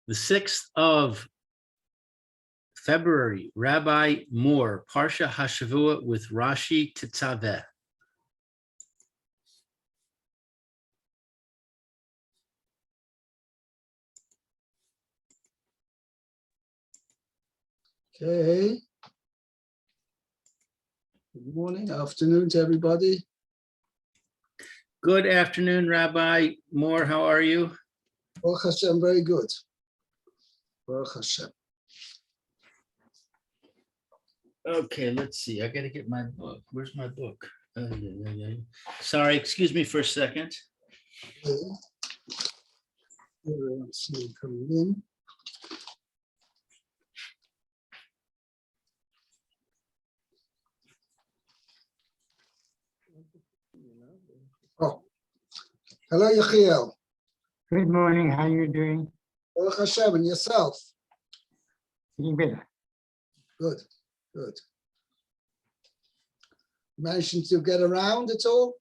The 6th of February, Rabbi Moore, Parsha Hashevua with Rashi Tetzaveh. Okay. Good morning, afternoon to everybody. Good afternoon, Rabbi Moore. How are you? Baruch Hashem, very good. Baruch Hashem. Okay, let's see. I got to get my book. Where's my book? Sorry, excuse me for a second. Everyone's coming in. Oh, hello, Yechiel. Good morning. How are you doing? Baruch Hashem, and yourself? Getting better. Good, good. Managing to get around at all?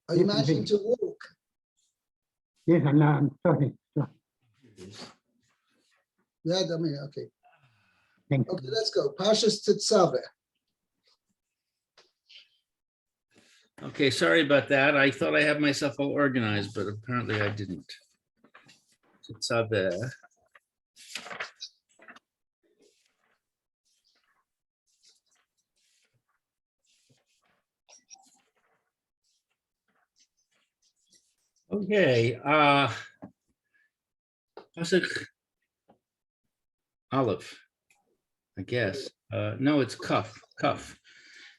Are you managing to walk? Yes, I'm sorry. Yeah, I mean, okay. Thank Okay, you. let's go. Parshas Tetzaveh. Okay, sorry about that. I thought I had myself all organized, but apparently I didn't. Tetzaveh. Okay, Pasuk Aleph, I guess. No, it's Kaf.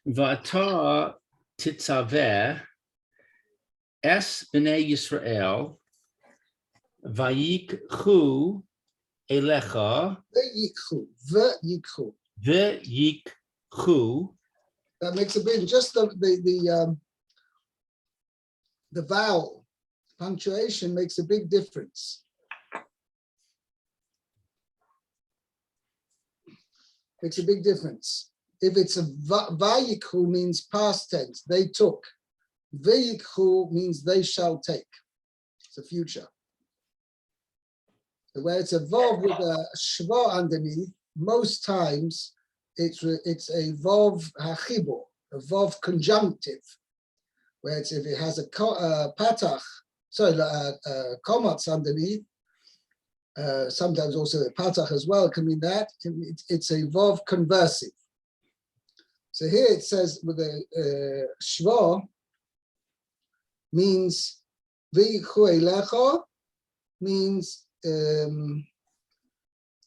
V'ata Tetzaveh es b'nei Yisrael vayikchu elecha Ve'yikchu. v'yikchu. That makes a big, just the vowel punctuation makes a big difference. Makes a big difference. If it's a vayikhu means past tense, they took. Vayikhu means they shall take. It's a future. So where it's a vav with a shva underneath, most times it's a vav hachibur, a vav conjunctive. Where it's if it has a patach, komats underneath, sometimes also a patach as well, can mean that. It's a vav conversive. So here it says with a shva means v'yikchu elecha means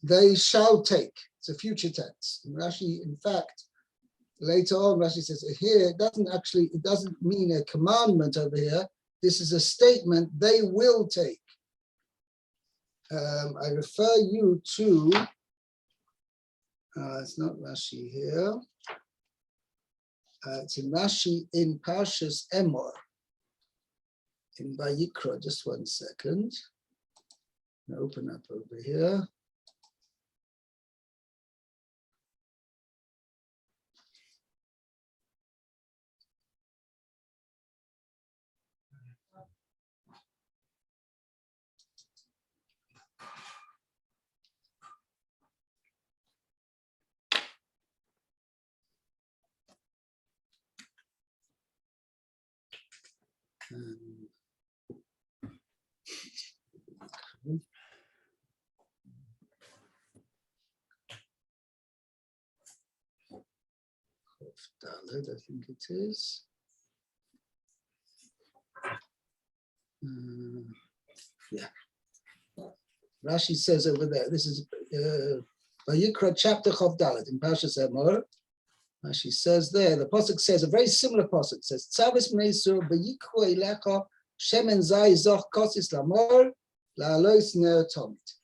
they shall take. It's a future tense. And Rashi, in fact, later on, Rashi says here it doesn't mean a commandment over here. This is a statement they will take. I refer you to, it's not Rashi here. It's in Rashi in Parshas Emor, in Vayikra. Just 1 second. Open up over here. I think it is. Yeah. Rashi says over there, this is Vayikra chapter Chav Dalet in Parshas Emor. Rashi says there, the pasuk says a very similar pasuk. Says Tzavis Meisur Vayikhu Elecha Shemen Zai Zoch Kosis Lamor LaAlois Ner Tomit.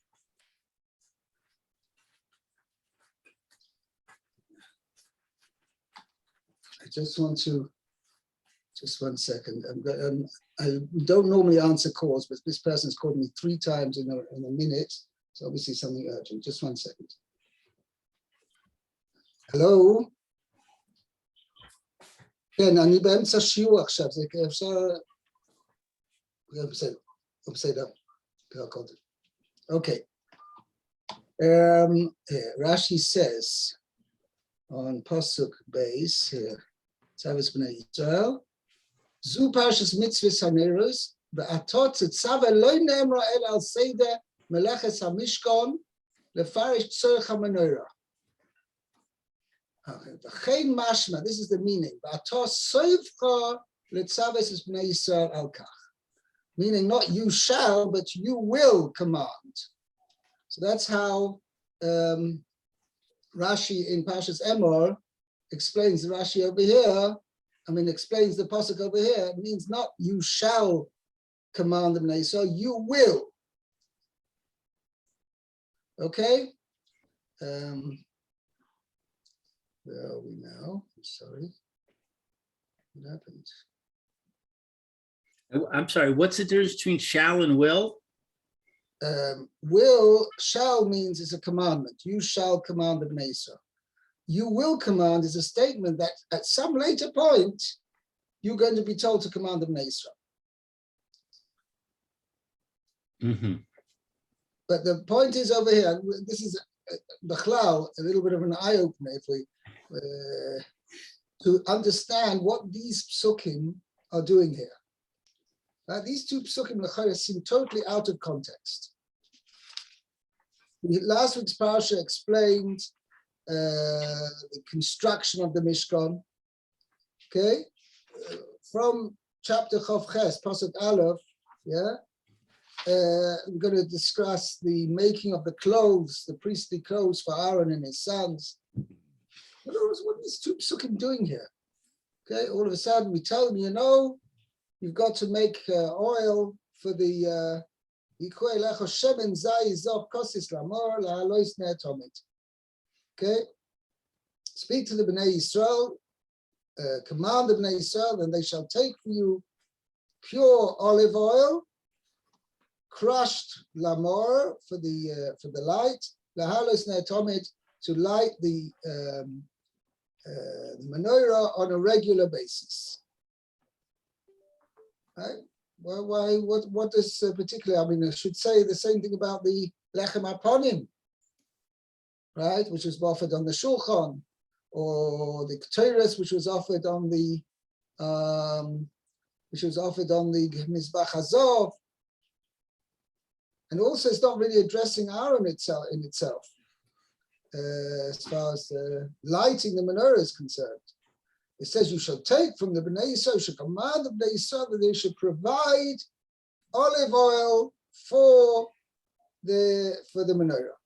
I just want to, just 1 second. I don't normally answer calls, but this person's called me 3 times in a minute. So obviously something urgent. Just 1 second. Hello? כן, אני באמצע שיעור עכשיו, זה אפשר upside down. Okay. Here, Rashi says on Pasuk base here, Tetzaveh Bnei Yisrael, Zu Parshas Mitzvahs Haneros, Be'atot Tetzaveh lo ne'emra el al seder meleches hamishkon lefarish tzorech hamenorah. V'chein mashma, this is the meaning. Be'atot soivcha letzaves Bnei Yisrael al kach. Meaning not you shall, but you will command. So that's how Rashi in Parshas Emor explains the Rashi over here. Explains the pasuk over here. It means not you shall command the Bnei Yisrael, you will. Okay. Where are we now? I'm sorry. What happened? I'm sorry, what's the difference between shall and will? Shall means is a commandment. You shall command the Bnei Yisrael. You will command is a statement that at some later point, you're going to be told to command the Bnei Yisrael. Mm-hmm. But the point is over here, this is Bechlal, a little bit of an eye-opener if we to understand what these psukim are doing here. These two psukim l'chayah seem totally out of context. Last week's Parsha explained the construction of the Mishkan. Okay, from chapter Chav Ches, Pasuk Aleph, we're going to discuss the making of the clothes, the priestly clothes for Aaron and his sons. What are these two psukim doing here? Okay, all of a sudden we tell them, you've got to make oil for the okay, speak to the Bnei Yisrael, command the Bnei Yisrael, and they shall take for you pure olive oil, crushed lamor for the light, lahalos ne'tomit, to light the menorah on a regular basis. Right? Why? What is particular? I should say the same thing about the lechem aponim, right? Which was offered on the shulchan, or the ketores, which was offered on the mizbach hazov, and also it's not really addressing Aaron itself, as far as lighting the menorah is concerned. It says you shall take from the Bnei Yisrael, you should command the Bnei Yisrael that they should provide olive oil for the menorah.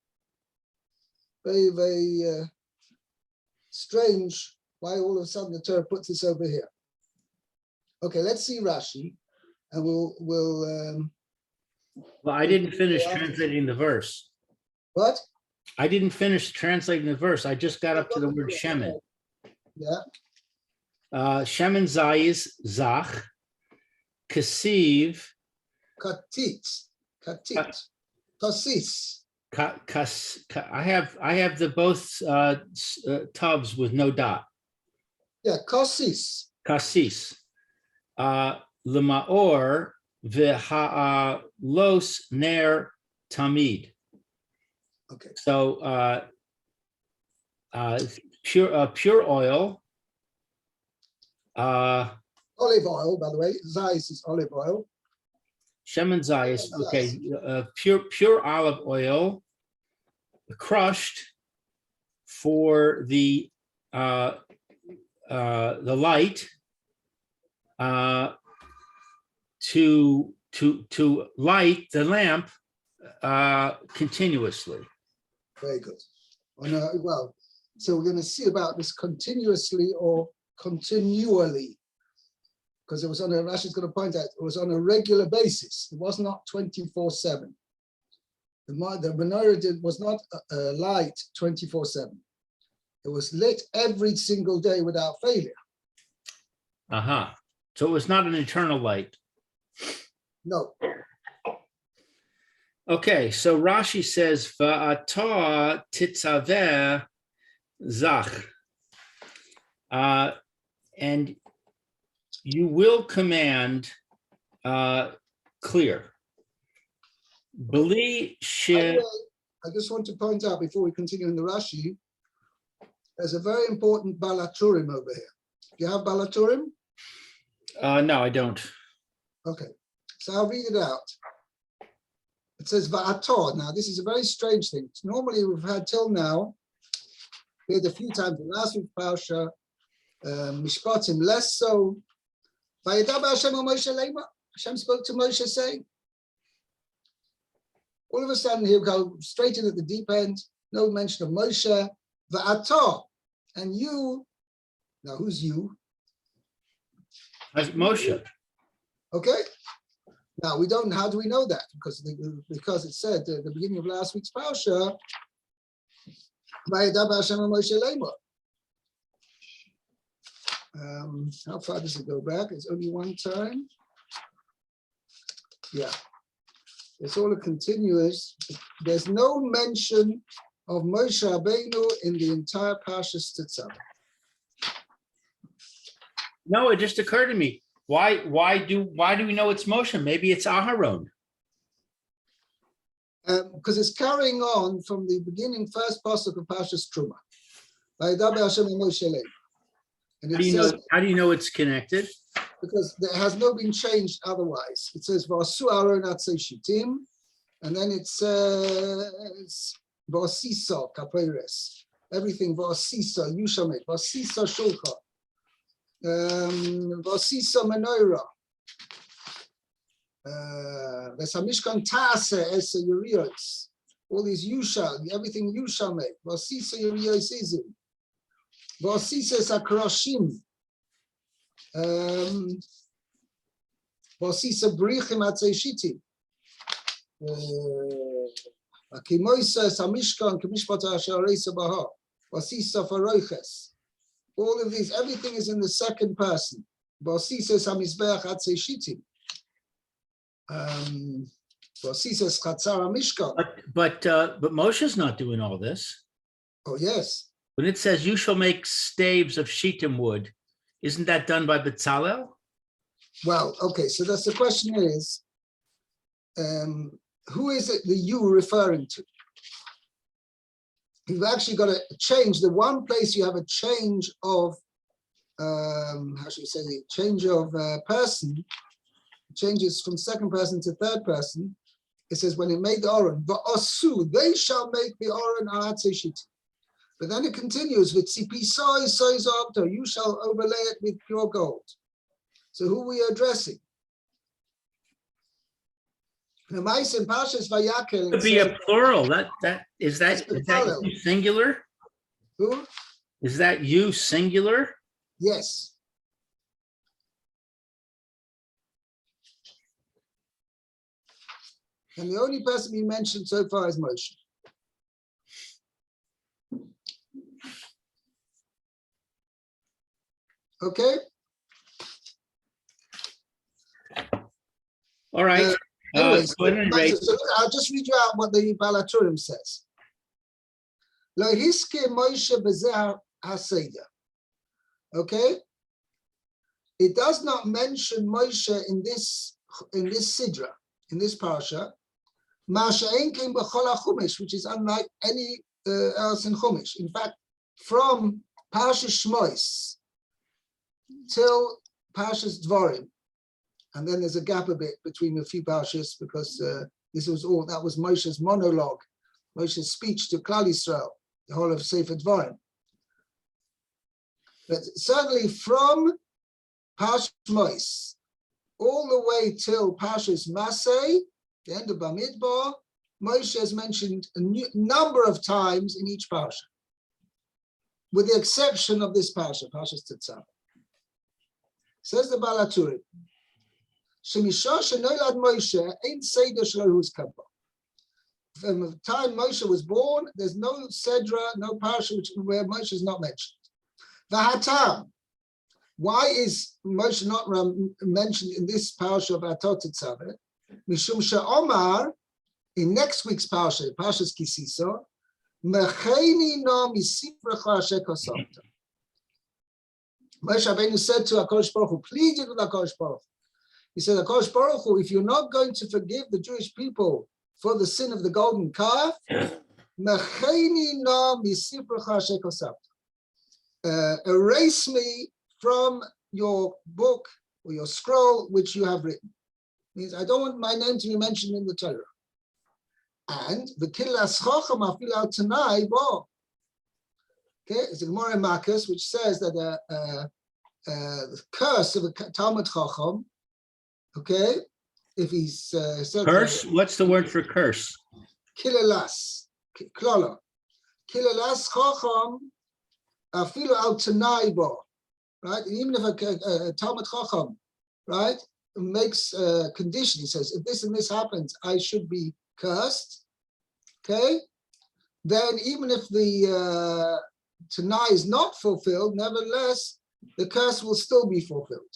Very, very strange why all of a sudden the Torah puts this over here. Okay, let's see Rashi, and we'll. Well, I didn't finish translating the verse. What? I didn't finish translating the verse. I just got up to the word shemen. Yeah. Shemen zayis zach, kasiv, Katit, kasis. I have the both tubs with no dot. Yeah, kasis. Kasis. Lemaor v'ha'alos ner tamid. Okay. So pure oil. Olive oil, by the way. Zayis is olive oil. Shemen zayis. Okay. Pure olive oil, crushed for the light, to light the lamp continuously. Very good. Well, so we're going to see about this continuously or continually, because it was on a, Rashi's going to point out, it was on a regular basis. It was not 24/7. The menorah was not light 24/7. It was lit every single day without failure. So it was not an eternal light. No. Okay, so Rashi says, "Va'ata Tetzaveh zach," and you will command clear. Beli By the she, way, I just want to point out before we continue in the Rashi, there's a very important balaturim over here. Do you have balaturim? no, I don't. Okay, so I'll read it out. It says va'ator. Now, this is a very strange thing. Normally, we've had till now, we had a few times in last week's Parsha, Mishpatim less so. Vayidab Hashem o Moshe lema. Hashem spoke to Moshe saying, all of a sudden he'll go straight in at the deep end, no mention of Moshe, va'ator, and you, now who's you? Moshe. Okay, now we don't, how do we know that? Because it said at the beginning of last week's Parsha, vayidab Hashem o Moshe lema. How far does it go back? It's only one time. Yeah, it's all a continuous. There's no mention of Moshe Rabbeinu in the entire Parsha's Tetzaveh. No, it just occurred to me. Why do we know it's Moshe? Maybe it's Aharon. Because it's carrying on from the beginning, first pasuk of Parsha's Truma. Vayidab Hashem o Moshe lema. And it says, How do you know it's connected? because there has not been changed otherwise. It says V'asu Aaron atzei shitim, and then it says V'asisa kaperes. Everything V'asisa you shall make. V'asisa shulcha. V'asisa menorah. V'samishkan taase esa yuriyos. All these you shall, everything you shall make. V'asisa yuriyos izim. V'asisa sakroshim. V'asisa brichim atzei shitim. Akimoisa samishkan kemishpat asher reisa baha. V'asisa faroiches. All of these, everything is in the second person. V'asisa samizbeach atzei shitim. V'asisa chatzar mishkan. But Moshe's not doing all this. Oh yes. When it says you shall make staves of shittim wood, isn't that done by Bezalel? Well, okay. So that's the question is, who is it the you referring to? You've actually got to change the one place you have a change of, how should we say, the change of person, changes from second person to third person. It says when it made the Oren, va'asu, they shall make the Oren ha'atzei shitim. But then it continues with Sipisoi Soizopto, you shall overlay it with pure gold. So who are we addressing? The mice in Parshas Vayakel. It could be a plural. Is that you singular? Who? Is that you singular? Yes. And the only person we mentioned so far is Moshe. Okay. All right. Anyways, So at any rate, so I'll just read you out what the Balaturim says. Lo hiske Moshe b'zeh haseder. Okay. It does not mention Moshe in this sidra, in this parsha. Ma'ashe'en came b'chol HaChumash, which is unlike any else in Chumash. In fact, from Parsha Shmois till Parshas Dvarim, and then there's a gap a bit between a few parshas because that was Moshe's monologue, Moshe's speech to Klal Yisrael, the whole of Sefer Dvarim. But certainly from Parshas Shmois all the way till Parshas Masei, the end of Bamidbar, Moshe is mentioned a number of times in each parsha, with the exception of this parsha, Parshas Tetzaveh. Says the Balaturim, Shemisha shenoilad Moshe ain't seder shlohu's kappa. From the time Moshe was born, there's no sedra, no parsha where Moshe is not mentioned. Vahatam, why is Moshe not mentioned in this parsha of Atot Tetzaveh? Mishum she'omar, in next week's parsha, Parshas Kisiso, mecheini no misifrecha asher kosovta. Moshe Rabbeinu said to HaKadosh Baruch Hu, pleaded with HaKadosh Baruch Hu, He said, HaKadosh Baruch Hu, if you're not going to forgive the Jewish people for the sin of the golden calf, erase me from your book or your scroll which you have written. Means I don't want my name to be mentioned in the Torah. And the killas chacham afil al tanai bo. Okay, it's a Gemara in Makos which says that the curse of a Talmud Chacham, okay, if he's said Curse? What's the word for curse? Kilelas, klala, kilelas chacham afilu al tanai bo, right? And even if a Talmud Chacham, right, makes a condition, he says, if this and this happens, I should be cursed, okay? Then even if the Tanai is not fulfilled, nevertheless, the curse will still be fulfilled.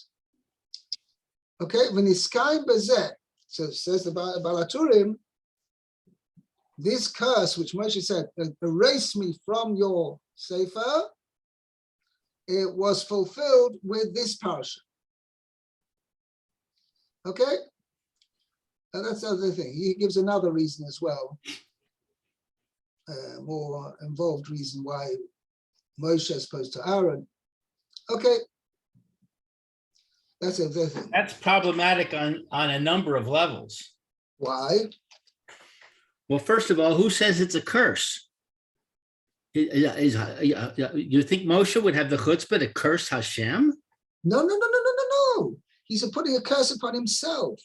Okay, when it's kaim bezeh, so says the Balaturim, this curse, which Moshe said, erase me from your sefer, it was fulfilled with this parsha. Okay, and that's the other thing. He gives another reason as well, more involved reason why Moshe as opposed to Aaron. Okay, that's the other thing. That's problematic on a number of levels. Why? Well, first of all, who says it's a curse? You think Moshe would have the chutzpah to curse Hashem? No. He's putting a curse upon himself.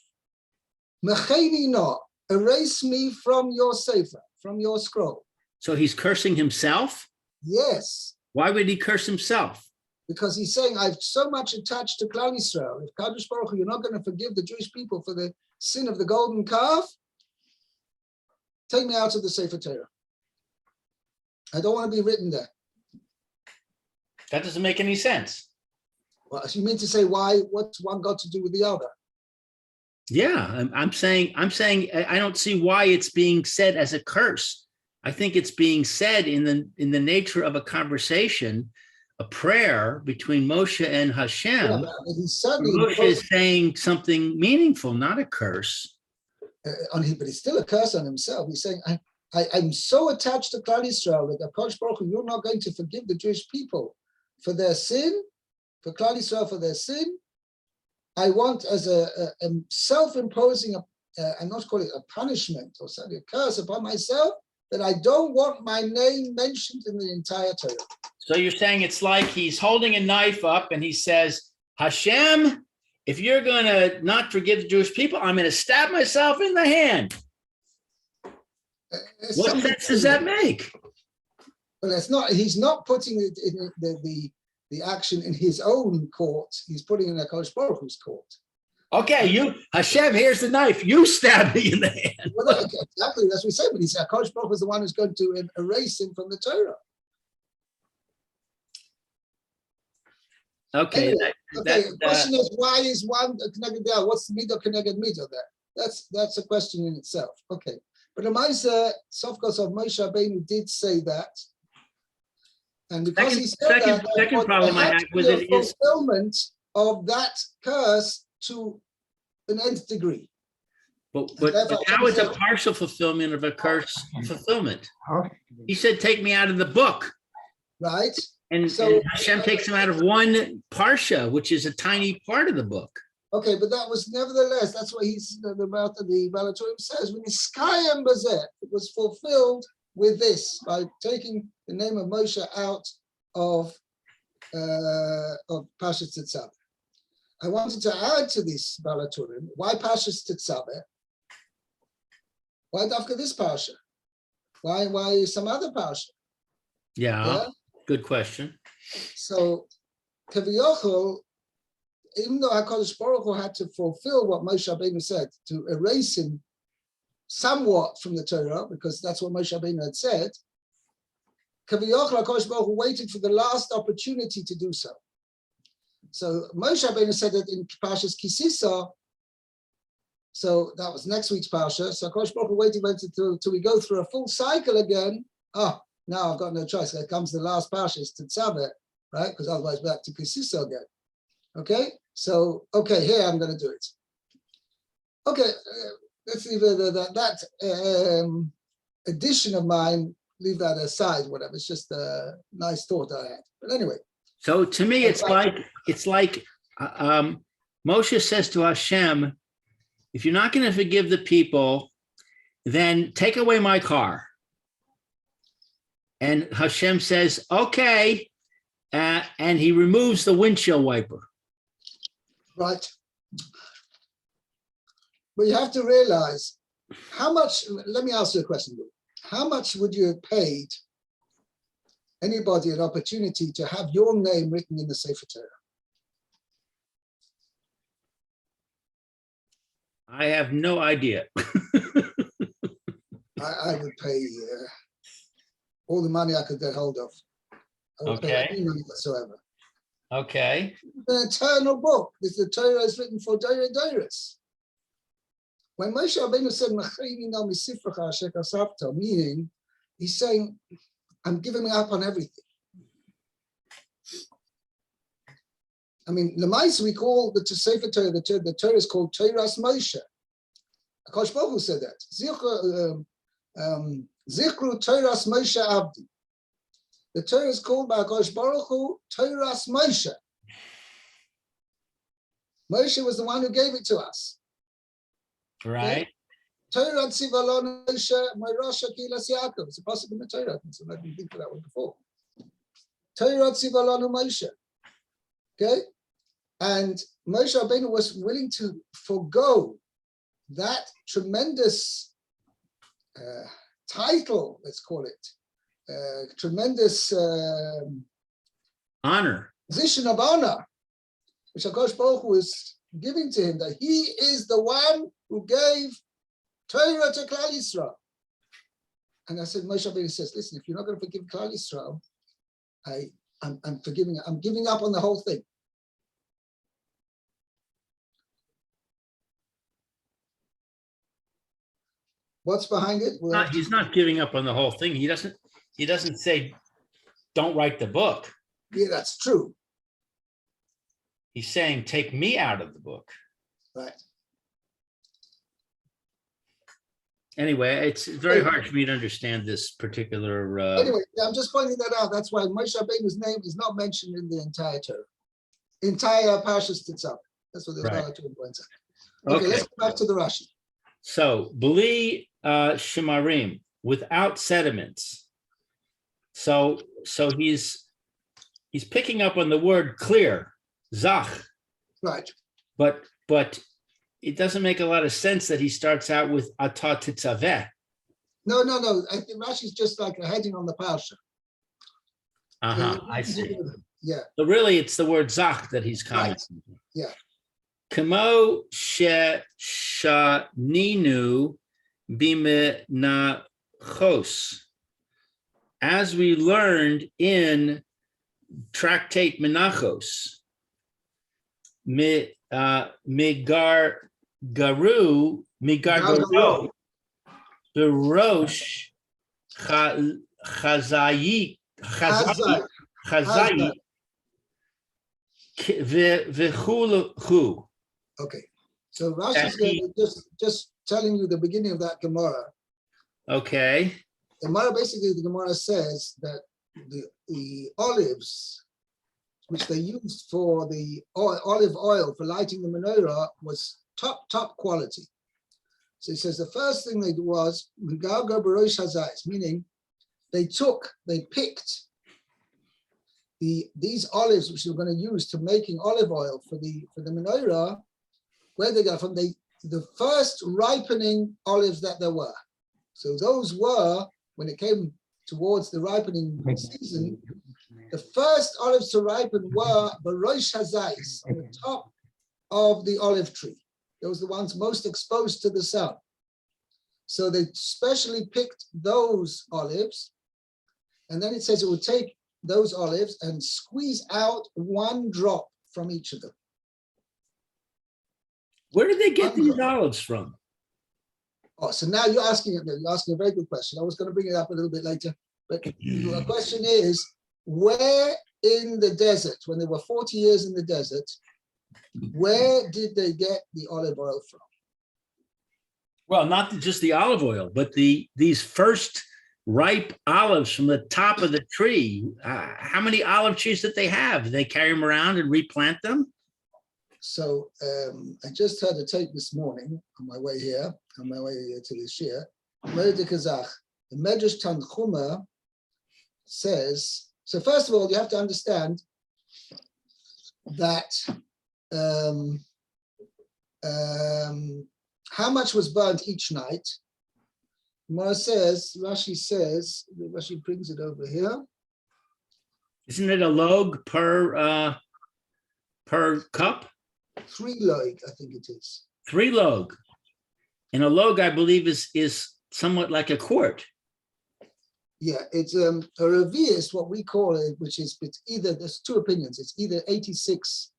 Mecheni no, erase me from your sefer, from your scroll. So he's cursing himself? Yes. Why would he curse himself? Because he's saying, I've so much attached to Klal Yisrael. If Kadosh Baruch Hu, you're not going to forgive the Jewish people for the sin of the golden calf, take me out of the Sefer Torah. I don't want to be written there. That doesn't make any sense. Well, you mean to say why? What's one got to do with the other? Yeah, I'm saying I don't see why it's being said as a curse. I think it's being said in the nature of a conversation, a prayer between Moshe and Hashem. Yeah, Moshe is saying something meaningful, not a curse. But it's still a curse on himself. He's saying, I'm so attached to Klal Yisrael that Kadosh Baruch Hu, you're not going to forgive the Jewish people for their sin, for Klal Yisrael for their sin. I want as a self-imposing, I'm not calling it a punishment or something, a curse upon myself, that I don't want my name mentioned in the entire Torah. So you're saying it's like he's holding a knife up and he says, Hashem, if you're going to not forgive the Jewish people, I'm going to stab myself in the hand. What sense does that make? Well, it's not. He's not putting it in the action in his own court. He's putting it in HaKadosh Baruch Hu's court. Okay, Hashem, here's the knife. You stab me in the hand. Well, exactly, that's what we say. But he said HaKadosh Baruch Hu is the one who's going to erase him from the Torah. Okay. Anyway, the question is, why is one connected there? What's the midah connected midah there? That's a question in itself. Okay, but the Moshe, Sofkos of Moshe Rabbeinu did say that, and because he said second problem I have with it is fulfillment of that curse to an nth degree. But how is a partial fulfillment of a curse fulfillment? He said, "Take me out of the book." Right. And Hashem takes him out of one Parsha, which is a tiny part of the book. Okay, but that was nevertheless, that's what he's about the Balaturim says, when Iskayim Bazeh, it was fulfilled with this, by taking the name of Moshe out of Parsha Tetzaveh. I wanted to add to this Balaturim, why Parsha Tetzaveh? Why after this Parsha? Why some other Parsha? Yeah. Good question. So, Kaviyachol, even though HaKadosh Baruch Hu had to fulfill what Moshe Rabbeinu said, to erase him somewhat from the Torah, because that's what Moshe Rabbeinu had said, Kaviyachol, HaKadosh Baruch Hu waited for the last opportunity to do so. So Moshe Rabbeinu said that in Parshas Kisisa, so that was next week's Parsha, so HaKadosh Baruch Hu waited till we go through a full cycle again. Now I've got no choice. There comes the last parsha, it's Tetzaveh, right? Because otherwise back to Kisisa again. Okay? So, here I'm going to do it. Okay, let's leave that addition of mine, leave that aside, whatever. It's just a nice thought I had. But anyway. So to me, it's like Moshe says to Hashem, if you're not going to forgive the people, then take away my car. And Hashem says, okay. And he removes the windshield wiper. Right. But you have to realize how much, let me ask you a question. How much would you have paid anybody an opportunity to have your name written in the Sefer Torah? I have no idea. I would pay all the money I could get hold of. I would pay any money whatsoever. Okay. An eternal book. The Torah is written for Doros. When Moshe Rabbeinu said, meaning, he's saying, I'm giving up on everything. I mean, Lemais, we call the Sefer Torah, the Torah is called Toras Moshe. Akash Baruch Hu said that. Zikru Toras Moshe Abdi. The Torah is called by Akash Baruch Hu Toras Moshe. Moshe was the one who gave it to us. Right. Torah Tzivalon Moshe Moirasha Kilas Yaakov. It's a possible in the Torah. So let me think of that one before. Torah Tzivalon Moshe. Okay, and Moshe Rabbeinu was willing to forego that tremendous title, let's call it, tremendous honor, position of honor, which Hakadosh Baruch Hu is giving to him, that he is the one who gave Torah to Klal Yisrael. And I said, Moshe Rabbeinu says, listen, if you're not going to forgive Klal Yisrael, I'm giving up on the whole thing. What's behind it? He's not giving up on the whole thing. He doesn't say, don't write the book. Yeah, that's true. He's saying, take me out of the book. Right. Anyway, it's very hard for me to understand this particular. Anyway, I'm just pointing that out. That's why Moshe Rabbeinu's name is not mentioned in the entire Torah, entire Parsha's Tetzaveh. That's what the Right. Torah points out. Okay, let's go back to the Rashi. So, bli shimarim, without sediments. So he's picking up on the word clear, zach. Right. But it doesn't make a lot of sense that he starts out with atah tetzaveh. No. I think Rashi's just like a heading on the Parsha. I see. Yeah. So really, it's the word zach that he's commenting. Right. Yeah. Kamo she shaninu bimenachos. As we learned in Tractate Menachos, Migar Garu, Berosh Chazayi V'chulu. Okay, so Rashi's just telling you the beginning of that Gemara. Okay. Gemara, basically, the Gemara says that the olives, which they used for the olive oil for lighting the menorah, was top quality. So he says the first thing they did was meaning they picked these olives which they were going to use to making olive oil for the menorah. Where they got from the first ripening olives that there were. So those were, when it came towards the ripening season, the first olives to ripen were Barosh Hazais, on the top of the olive tree. Those are the ones most exposed to the sun. So they specially picked those olives, and then it says it would take those olives and squeeze out one drop from each of them. Where did they get these olives from? Oh, so now you're asking a very good question. I was going to bring it up a little bit later, but the question is, where in the desert, when they were 40 years in the desert, where did they get the olive oil from? Well, not just the olive oil, but these first ripe olives from the top of the tree. How many olive trees did they have? Did they carry them around and replant them? So I just heard a tape this morning on my way here, to the Shir. The Medrash Tanchuma says, so first of all, you have to understand that how much was burnt each night. Rashi brings it over here. Isn't it a log per cup? 3 log, I think it is. 3 log. And a log, I believe, is somewhat like a quart. Yeah, it's a revier is what we call it, which is either, there's 2 opinions. It's either 86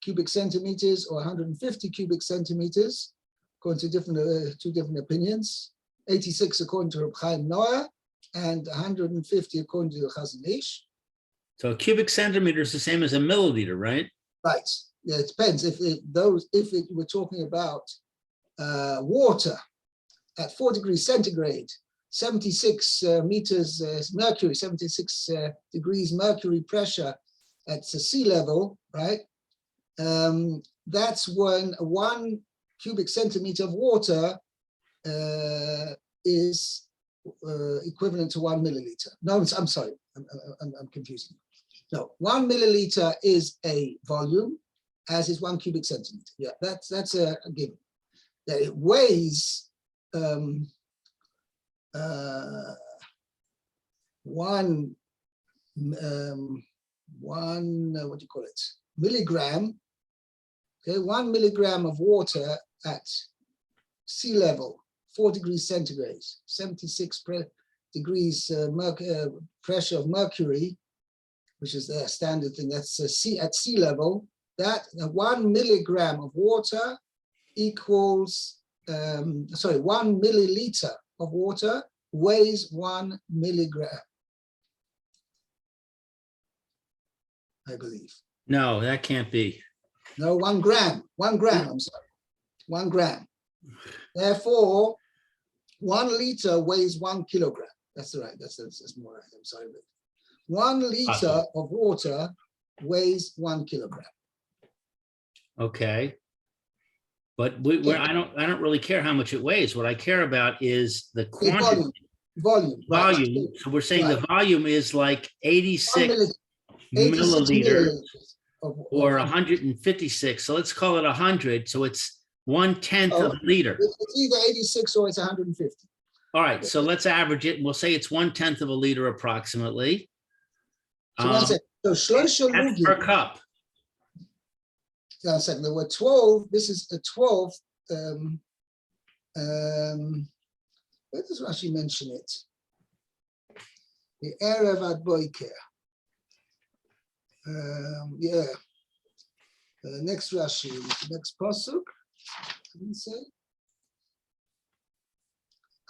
cubic centimeters or 150 cubic centimeters, according to 2 different opinions. 86 according to Reb Chaim Noah, and 150 according to the Chazon Ish. So a cubic centimeter is the same as a milliliter, right? Right. Yeah, it depends. If we're talking about water at 4 degrees centigrade, 76 meters mercury, 76 degrees mercury pressure at sea level, right? That's when 1 cubic centimeter of water is equivalent to 1 milliliter. No, I'm sorry, I'm confusing. No, 1 milliliter is a volume, as is 1 cubic centimeter. Yeah, that's a given. That it weighs 1 what do you call it? Milligram. Okay, 1 milligram of water at sea level, 4 degrees centigrade, 76 degrees pressure of mercury, which is the standard thing. That's at sea level. That 1 milligram of water equals 1 milliliter of water weighs 1 milligram, I believe. No, that can't be. No, 1 gram. 1 gram. I'm sorry, 1 gram. Therefore, 1 liter weighs 1 kilogram. That's right. That's more right. I'm sorry. 1 liter Awesome. of water weighs 1 kilogram. Okay. But I don't really care how much it weighs. What I care about is the quantity. Volume. Volume. So we're saying the volume is like 86 milliliters or 156. So let's call it 100. So it's 1/10 of a liter. It's either 86 or it's 150. All right. So let's average it. We'll say it's 1/10 of a liter approximately. So that's per cup. Now, a second, there were 12. This is a 12. Where does Rashi mention it? The Erev ad Boiker. Yeah. Next Rashi, next pasuk. Didn't say.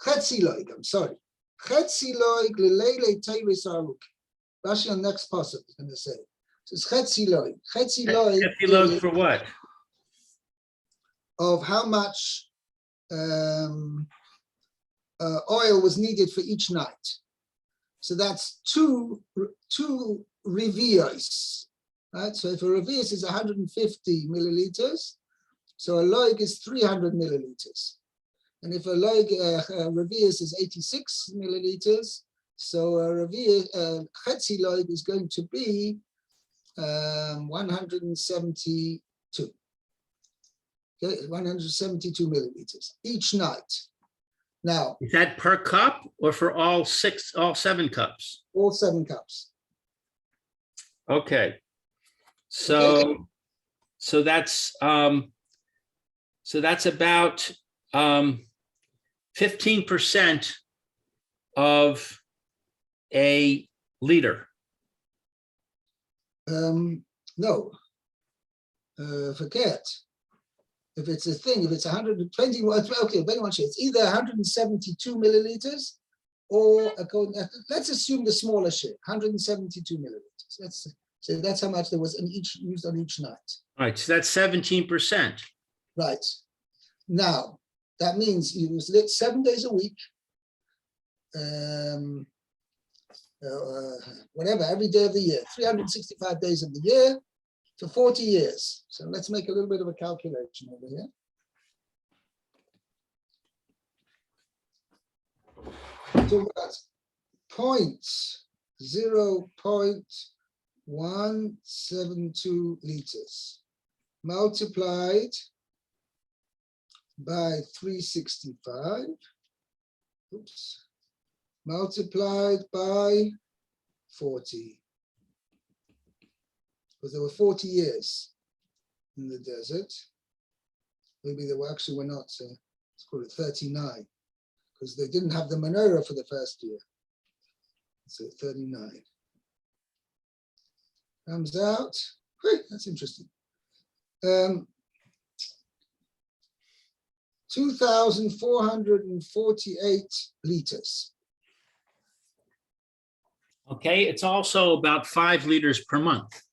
Chetzi loig. I'm sorry. Chetzi loig leleile teiris aruk. Rashi on next pasuk is going to say. It's chetzi loig. Chetzi loig. Chetzi loig for what? Of how much oil was needed for each night. So that's 2 reviers, right? So if a revius is 150 milliliters, so a loig is 300 milliliters. And if a revius is 86 milliliters, so a revius, chetzi loig is going to be 172. Okay, 172 milliliters each night. Now, is that per cup or for all 7 cups? All 7 cups. Okay. So that's about 15% of a liter. No, forget. If it's a thing, if it's 120, okay, very much. It's either 172 milliliters or let's assume the smaller share, 172 milliliters. So that's how much there was used on each night. All right, so that's 17%. Right. Now, That means it was lit 7 days a week. Whatever, every day of the year, 365 days of the year for 40 years. So let's make a little bit of a calculation over here. So that's 0.172 liters multiplied by 365. Oops. Multiplied by 40. Because there were 40 years in the desert. Maybe they were actually not, let's call it 39, because they didn't have the menorah for the first year. So 39. Comes out, hey, that's interesting. 2,448 liters. Okay, it's also about 5 liters per month.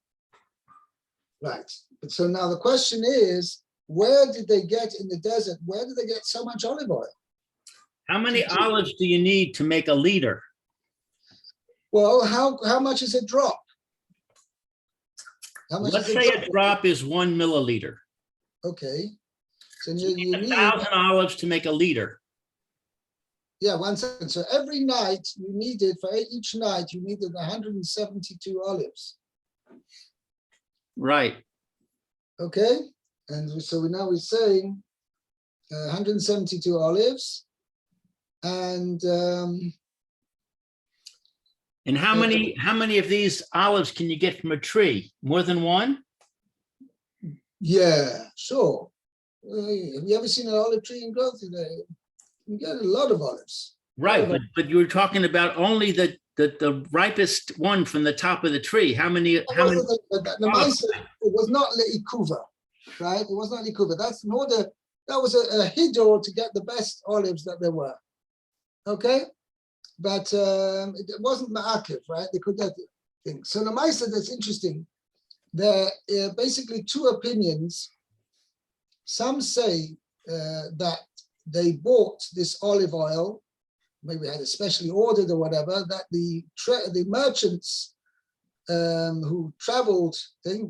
Right. But so now the question is, where did they get in the desert? Where did they get so much olive oil? How many olives do you need to make a liter? Well, how much is a drop? How much Let's is say a drop is 1 milliliter. Okay. So You you need need 1,000 olives to make a liter. Yeah, 1 second. So every night you needed, for each night, you needed 172 olives. Right. Okay. And so now we're saying 172 olives. And how many of these olives can you get from a tree? More than one? yeah, sure. Have you ever seen an olive tree in growth? You can get a lot of olives. Right, but you were talking about only the ripest one from the top of the tree. How many? The mice, it was not le'ikuva, right? It was not le'ikuva. That's more that was a hidor to get the best olives that there were. Okay, but it wasn't ma'akev, right? They could get things. So the mice, that's interesting. There are basically 2 opinions. Some say that they bought this olive oil, maybe had it specially ordered or whatever, that the merchants who traveled, they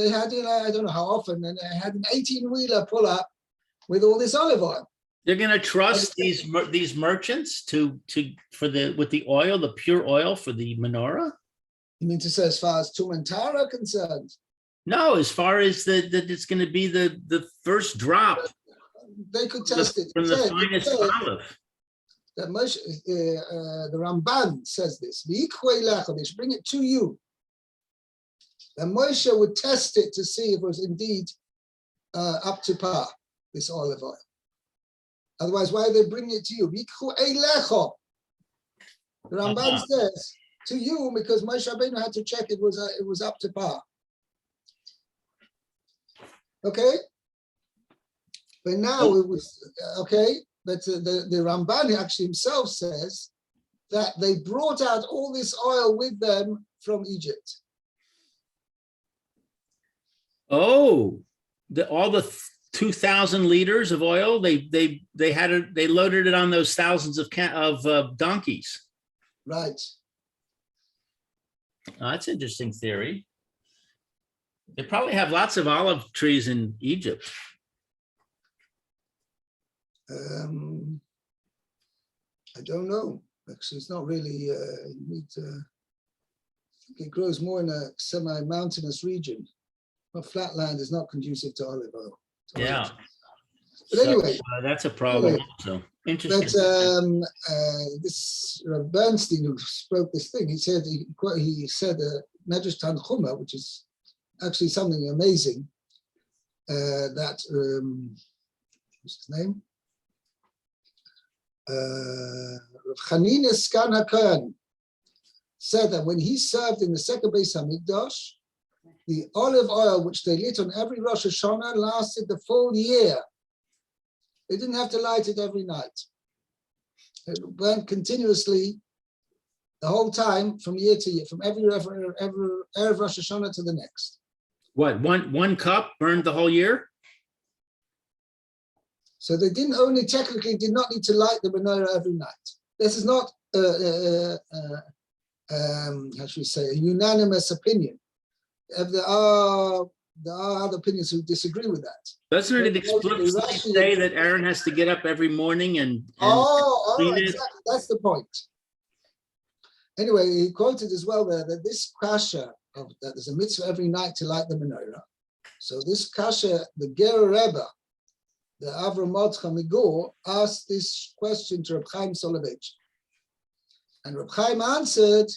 had, I don't know how often, and they had an 18-wheeler pull up with all this olive oil. They're going to trust these merchants with the oil, the pure oil for the menorah? You mean to say as far as Tum and Tara are concerned? No, as far as that it's going to be the first drop. They could test it. From the finest olive. The Ramban says this. They should bring it to you. And Moshe would test it to see if it was indeed up to par, this olive oil. Otherwise, why are they bringing it to you? The Ramban says to you because Moshe Rabbeinu had to check it was up to par. Okay, but now it was okay. But the Ramban actually himself says that they brought out all this oil with them from Egypt. Oh, all the 2,000 liters of oil they loaded it on those thousands of donkeys. Right. Oh, that's an interesting theory. They probably have lots of olive trees in Egypt. I don't know. Actually, it's not really. It grows more in a semi-mountainous region. But flat land is not conducive to olive oil. Yeah. But anyway, that's a problem. Anyway, also interesting. But this Bernstein who spoke this thing, he said Medrash Tanchuma, which is actually something amazing. That what's his name? Rav Chanina Skan HaKohen said that when he served in the second Beis Hamikdash, the olive oil which they lit on every Rosh Hashanah lasted the full year. They didn't have to light it every night. It burnt continuously the whole time from year to year, from every Erev Rosh Hashanah to the next. What, one cup burned the whole year? So they technically did not need to light the menorah every night. This is not, how should we say, a unanimous opinion. There are other opinions who disagree with that. Doesn't it But explicitly Rashi- say that Aaron has to get up every morning and clean it? Exactly. That's the point. Anyway, he quoted as well there that this kasha, that there's a mitzvah every night to light the menorah. So this kasha, the Ger Rebbe, the Avram Mordechai Migor, asked this question to Reb Chaim Soloveitch. And Reb Chaim answered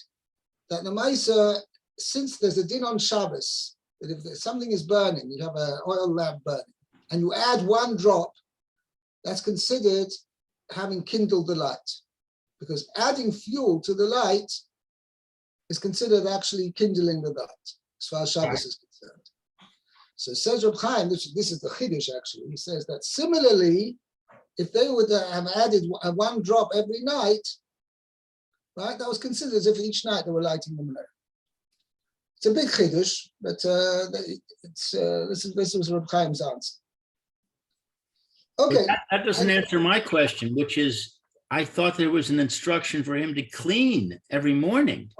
that Namaisa, since there's a din on Shabbos, that if something is burning, you have an oil lamp burning, and you add one drop, that's considered having kindled the light. Because adding fuel to the light is considered actually kindling the light, as far as Shabbos is concerned. So says Reb Chaim, this is the Chiddush actually, he says that similarly, if they would have added one drop every night, right, that was considered as if each night they were lighting the menorah. It's a big Chiddush, but this was Reb Chaim's answer. Okay. That doesn't answer my question, which is, I thought there was an instruction for him to clean every morning.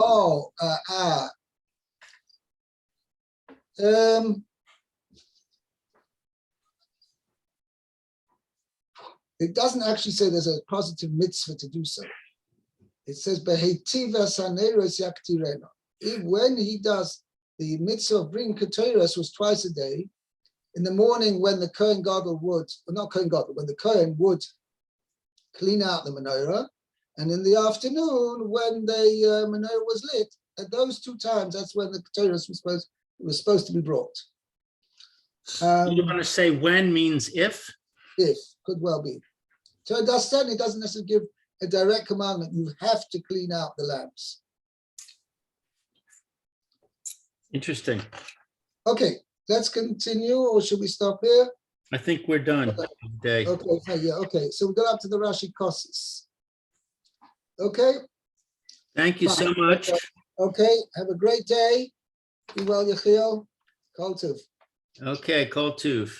It doesn't actually say there's a positive mitzvah to do so. It says, when he does the mitzvah of bringing keteros was twice a day, in the morning when the Kohen Gadol would, or not Kohen Gadol, when the Kohen would clean out the menorah, and in the afternoon when the menorah was lit, at those two times, that's when the keteros was supposed to be brought. You want to say when means if? If, could well be. So it certainly doesn't necessarily give a direct commandment. You have to clean out the lamps. Interesting. Okay, let's continue, or should we stop here? I think we're done today. Okay, yeah, okay. So we go up to the Rashi Kosis. Okay. Thank you so much. Okay, have a great day. Be well, Yechiel. Kol Tov. Okay, Kol Tuv.